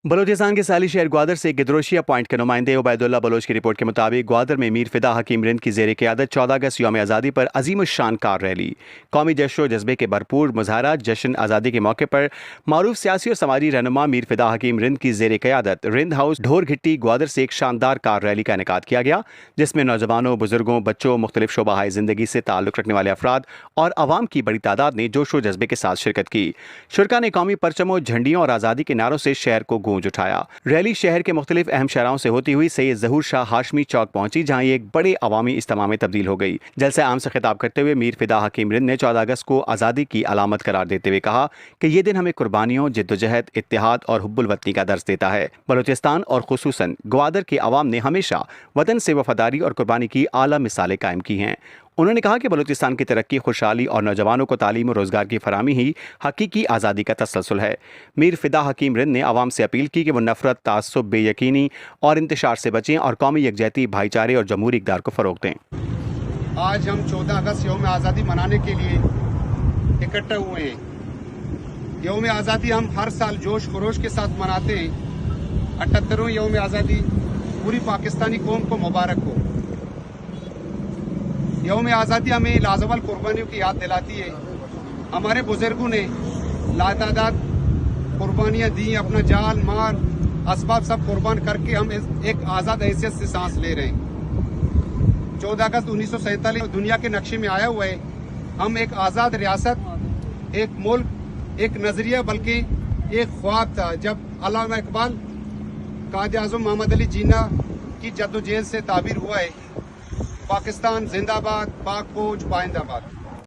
बलूचिस्तान के साली शहर ग्वादर से गिदरोशिया पॉइंट के नुमाइंदे उबैदुल्लाह बलोच की रिपोर्ट के मुताबिक ग्वादर में मीर फिदा हकीम रिंद की ज़ेर क़यादत 14 अगस्त यौम आज़ादी पर अजीम शान कार रैली, कौमी जश्न व जज्बे के भरपूर मुजाहरा। जश्न आज़ादी के मौके पर मारूफ सियासी और समाजी रहनुमा मीर फिदा हकीम रिंद की ज़ेर क़यादत रिंद हाउस ढोर घिट्टी ग्वादर से एक शानदार कार रैली का इनेकाद किया गया, जिसमें नौजवानों, बुजुर्गों, बच्चों, मुख्तलिफ शोबाहाए ज़िंदगी से ताल्लुक़ रखने वाले अफराद और आवाम की बड़ी तादाद ने जोश व जज्बे के साथ शिरकत की। शुरका ने कौमी परचमों, झंडियों और आज़ादी के नारों से शहर को गूंज उठाया। रैली शहर के मुख्तलिफ अहम शहरों से होती हुई सैयद ज़हूर शाह हाशमी चौक पहुंची, जहां ये एक बड़े अवामी इज्तिमा में तब्दील हो गई। जलसे आम से खिताब करते हुए मीर फिदा हकीम रिंद ने 14 अगस्त को आज़ादी की अलामत करार देते हुए कहा कि ये दिन हमें कुर्बानियों, जिद्दोजहद, इत्तेहाद और हुब्बुल वतनी का दर्स देता है। बलूचिस्तान और खुसूसन ग्वादर के अवाम ने हमेशा वतन से वफादारी और कुर्बानी की आला मिसालें कायम की हैं। उन्होंने कहा कि बलूचिस्तान की तरक्की, खुशहाली और नौजवानों को तालीम और रोज़गार की फराहमी ही हकीकी आज़ादी का तसलसल है। मीर फिदा हकीम रिंद ने आवाम से अपील की कि वो नफरत, तासुब, बेयकीनी और इंतशार से बचें और कौमी यकजहती, भाईचारे और जमहूरी इक़दार को फ़रोग़ दें। आज हम 14 अगस्त यौम आज़ादी मनाने के लिए इकट्ठे हुए हैं। यौम आज़ादी हम हर साल जोश खरोश के साथ मनाते हैं। 78वें यौम आज़ादी पूरी पाकिस्तानी कौम को मुबारक हो। यौम आज़ादी हमें लाजवाल कुर्बानियों की याद दिलाती है। हमारे बुजुर्गों ने लातादाद कुर्बानियाँ दी, अपना जान, माल, असबाब सब कुर्बान करके हम एक आज़ाद हैसियत से सांस ले रहे हैं। 14 अगस्त 1947 दुनिया के नक्शे में आया हुआ है। हम एक आज़ाद रियासत, एक मुल्क, एक नज़रिया बल्कि एक ख्वाब था। जब अल्लामा इकबाल कायद-ए-आज़म मोहम्मद अली जिन्ना की जद्दोजहद से ताबीर हुआ है, पाकिस्तान जिंदाबाद, पाक फौज पाइंदाबाद।